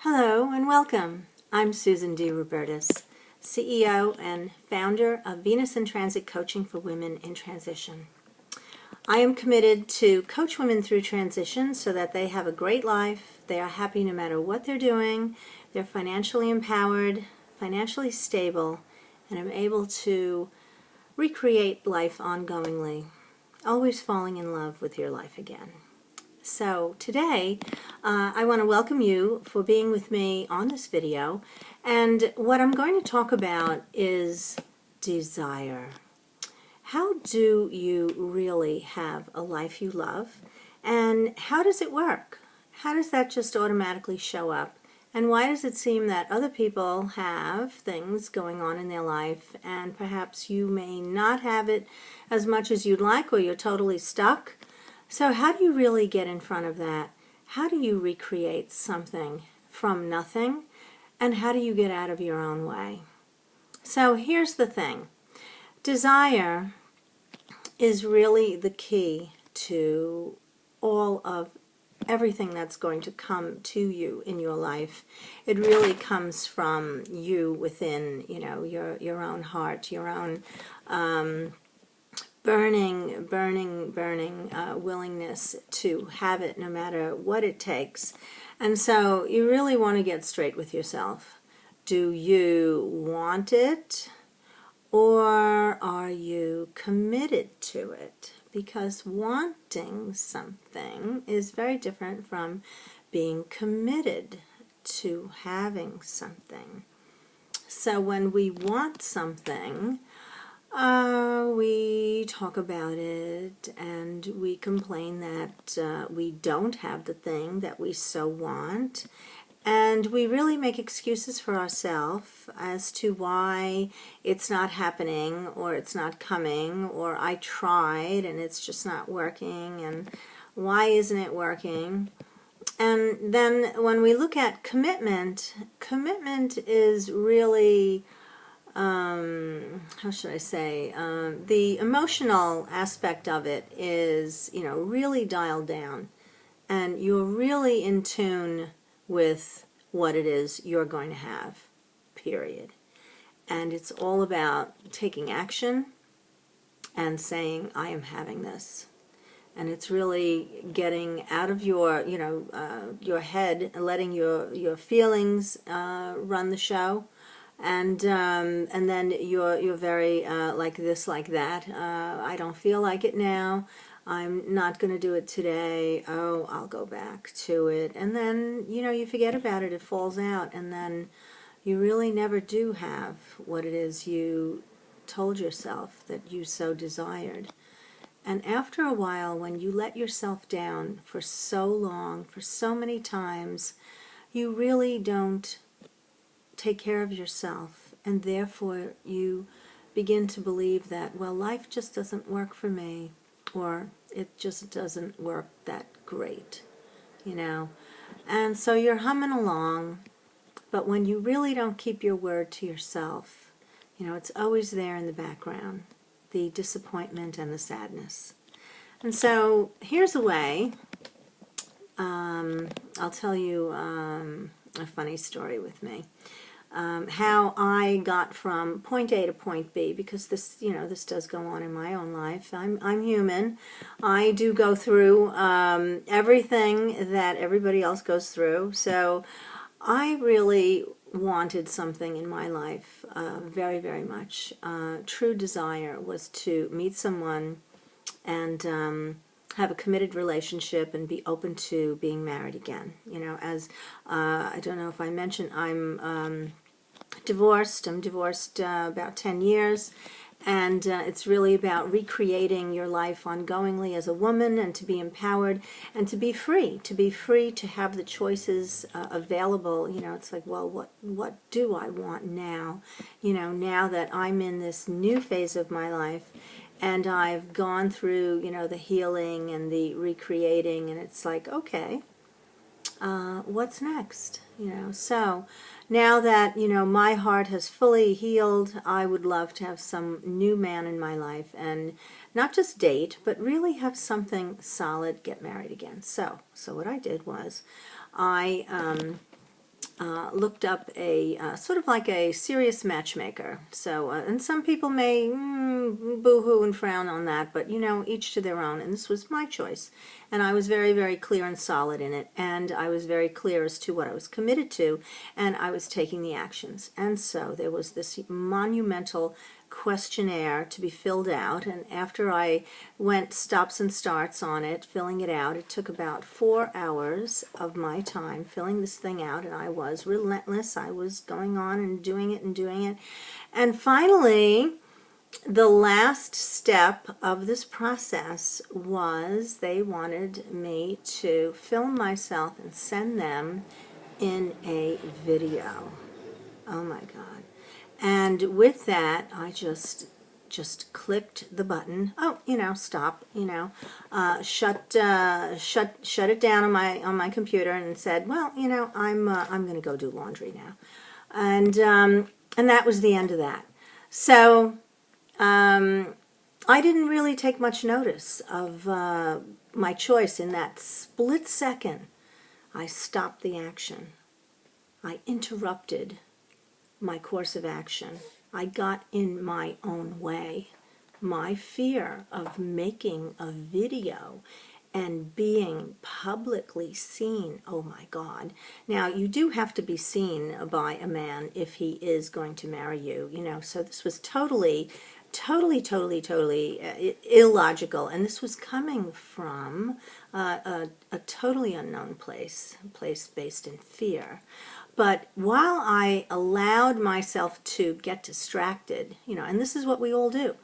Hello and welcome. I'm Susan D. Robertis, CEO and founder of Venus in Transit Coaching for Women in Transition. I am committed to coach women through transition so that they have a great life, they are happy no matter what they're doing, they're financially empowered, financially stable, and are able to recreate life ongoingly, always falling in love with your life again. So today, I want to welcome you for being with me on this video, and what I'm going to talk about is desire. How do you really have a life you love, and how does it work? How does that just automatically show up? And why does it seem that other people have things going on in their life, and perhaps you may not have it as much as you'd like, or you're totally stuck? So how do you really get in front of that? How do you recreate something from nothing? And how do you get out of your own way? So here's the thing. Desire is really the key to all of everything that's going to come to you in your life. It really comes from you within, your own heart, your own burning willingness to have it no matter what it takes. And so you really want to get straight with yourself. Do you want it, or are you committed to it? Because wanting something is very different from being committed to having something. So when we want something, we talk about it and we complain that we don't have the thing that we so want, and we really make excuses for ourselves as to why it's not happening, or it's not coming, or I tried and it's just not working, and why isn't it working? And then when we look at commitment is really how should I say, the emotional aspect of it is, really dialed down, and you're really in tune with what it is you're going to have, period. And it's all about taking action and saying, I am having this. And it's really getting out of your, your head and letting your feelings run the show. And then you're very like this, like that. I don't feel like it now. I'm not going to do it today. Oh, I'll go back to it. And then, you forget about it. It falls out. And then you really never do have what it is you told yourself that you so desired. And after a while, when you let yourself down for so long, for so many times, you really don't take care of yourself, and therefore you begin to believe that, well, life just doesn't work for me, or it just doesn't work that great, and so you're humming along. But when you really don't keep your word to yourself, it's always there in the background, the disappointment and the sadness. And so here's a way. I'll tell you a funny story with me. How I got from point A to point B, because this, this does go on in my own life. I'm human. I do go through everything that everybody else goes through. So I really wanted something in my life very, very much. True desire was to meet someone and have a committed relationship and be open to being married again. As I don't know if I mentioned, I'm divorced. I'm divorced about 10 years, and it's really about recreating your life ongoingly as a woman, and to be empowered and to be free to have the choices available. It's like, well, what do I want now? Now that I'm in this new phase of my life, and I've gone through, the healing and the recreating, and it's like, okay, what's next? So now that, my heart has fully healed, I would love to have some new man in my life, and not just date, but really have something solid, get married again. So what I did was I looked up a sort of like a serious matchmaker. So, and some people may boo-hoo and frown on that, but you know, each to their own. And this was my choice, and I was very, very clear and solid in it, and I was very clear as to what I was committed to, and I was taking the actions. And so there was this monumental questionnaire to be filled out, and after I went stops and starts on it, filling it out, it took about 4 hours of my time filling this thing out, and I was relentless. I was going on and doing it and doing it. And finally, the last step of this process was they wanted me to film myself and send them in a video. Oh my God. And with that, I just clicked the button. Oh, you know, stop. You know, shut it down on my computer, and said, well, you know, I'm going to go do laundry now, and that was the end of that. So I didn't really take much notice of my choice. In that split second, I stopped the action. I interrupted my course of action. I got in my own way. My fear of making a video and being publicly seen, oh my God. Now, you do have to be seen by a man if he is going to marry you, you know, so this was totally illogical, and this was coming from a totally unknown place based in fear. But while I allowed myself to get distracted, you know, and this is what we all do,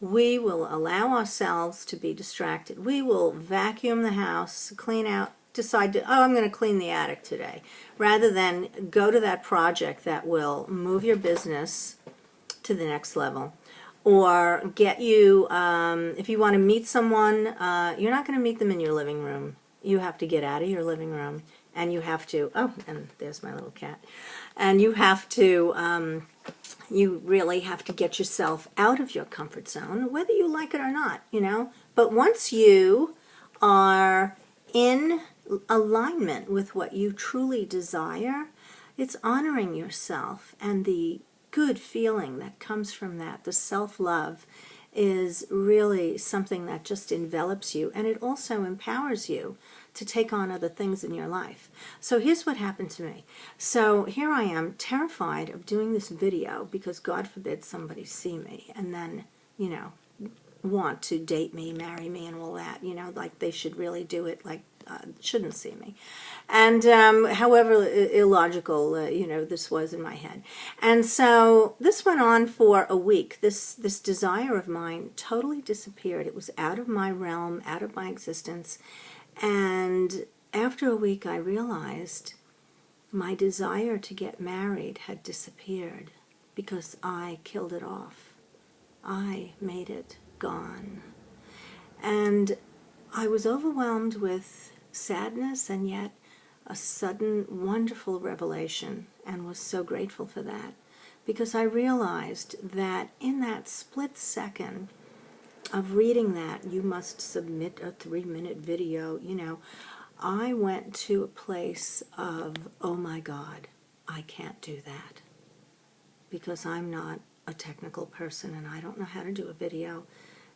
we will allow ourselves to be distracted. We will vacuum the house, clean out, decide to, oh, I'm going to clean the attic today, rather than go to that project that will move your business to the next level. Or get you, if you want to meet someone, you're not going to meet them in your living room. You have to get out of your living room. And you have to, oh, and there's my little cat. And you have to, you really have to get yourself out of your comfort zone, whether you like it or not, you know. But once you are in alignment with what you truly desire, it's honoring yourself, and the good feeling that comes from that, the self-love, is really something that just envelops you, and it also empowers you to take on other things in your life. So here's what happened to me. So here I am, terrified of doing this video because God forbid somebody see me and then, you know, want to date me, marry me, and all that, you know, like they should really do it, like shouldn't see me. And however illogical, you know, this was in my head. And so this went on for a week. This desire of mine totally disappeared. It was out of my realm, out of my existence. And after a week, I realized my desire to get married had disappeared because I killed it off. I made it gone. And I was overwhelmed with sadness and yet a sudden wonderful revelation, and was so grateful for that, because I realized that in that split second of reading that, you must submit a 3-minute video, you know, I went to a place of, oh my God, I can't do that because I'm not a technical person and I don't know how to do a video,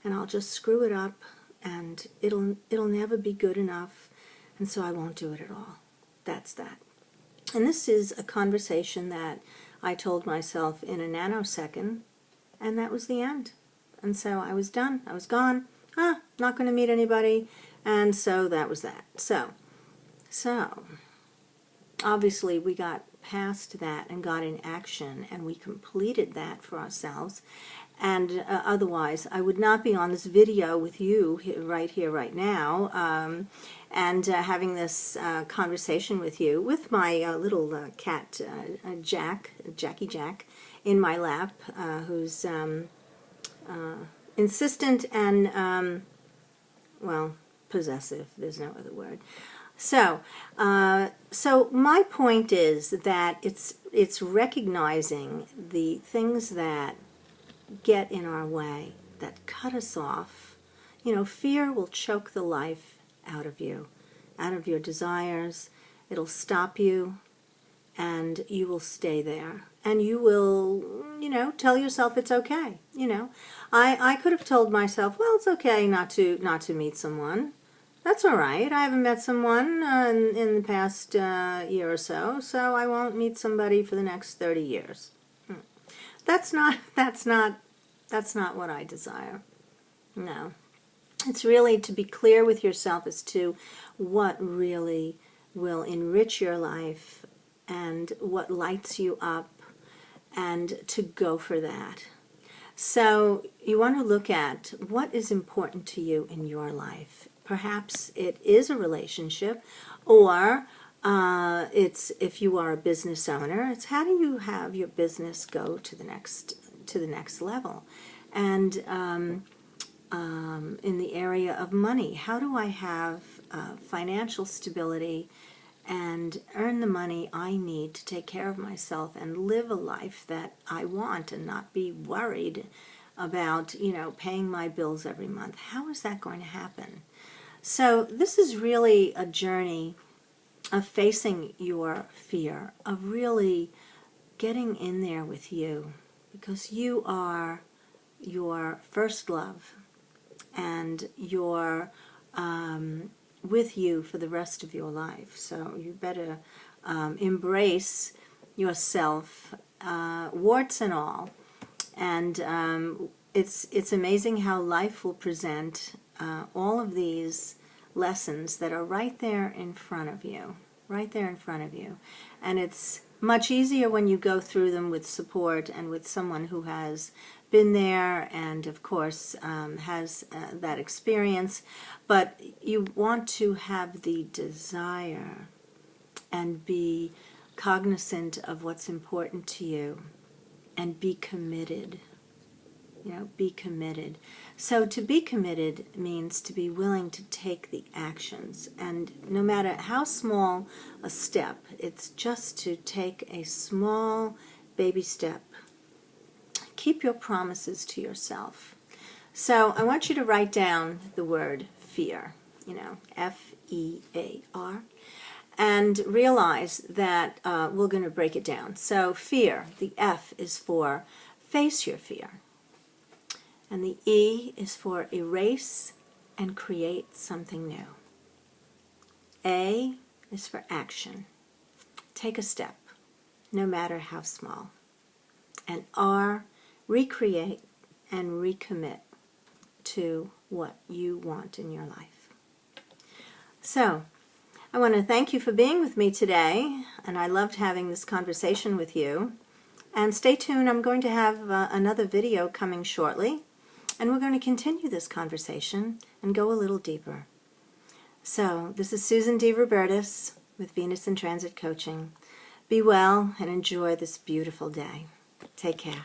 and I'll just screw it up and it'll never be good enough, and so I won't do it at all. That's that. And this is a conversation that I told myself in a nanosecond, and that was the end. And so I was done. I was gone. Not going to meet anybody. And so that was that. So obviously we got past that and got in action, and we completed that for ourselves. And otherwise, I would not be on this video with you right here, right now, and having this conversation with you, with my little cat, Jackie Jack, in my lap, who's insistent and, well, possessive. There's no other word. So my point is that it's recognizing the things that get in our way, that cut us off. You know, fear will choke the life out of you, out of your desires. It'll stop you. and you will stay there. And you will, tell yourself it's okay. I could have told myself, well, it's okay not to meet someone. That's all right. I haven't met someone in the past year or so, so I won't meet somebody for the next 30 years. That's not what I desire. No. It's really to be clear with yourself as to what really will enrich your life and what lights you up, and to go for that. So you want to look at what is important to you in your life. Perhaps it is a relationship, or it's, if you are a business owner, it's how do you have your business go to the next level. And in the area of money, how do I have financial stability and earn the money I need to take care of myself and live a life that I want, and not be worried about, paying my bills every month. How is that going to happen? So this is really a journey of facing your fear, of really getting in there with you, because you are your first love, and you're with you for the rest of your life. So you better embrace yourself, warts and all. And it's amazing how life will present all of these lessons that are right there in front of you, And it's much easier when you go through them with support and with someone who has been there and, of course, has that experience. But you want to have the desire and be cognizant of what's important to you, and be committed. Be committed. So to be committed means to be willing to take the actions. And no matter how small a step, it's just to take a small baby step. Keep your promises to yourself. So I want you to write down the word fear, F-E-A-R, and realize that we're going to break it down. So fear, the F is for face your fear. And the E is for erase and create something new. A is for action. Take a step, no matter how small. And R, recreate and recommit to what you want in your life. So, I want to thank you for being with me today, and I loved having this conversation with you. And stay tuned, I'm going to have another video coming shortly. And we're going to continue this conversation and go a little deeper. So, this is Susan D. Robertis with Venus in Transit Coaching. Be well and enjoy this beautiful day. Take care.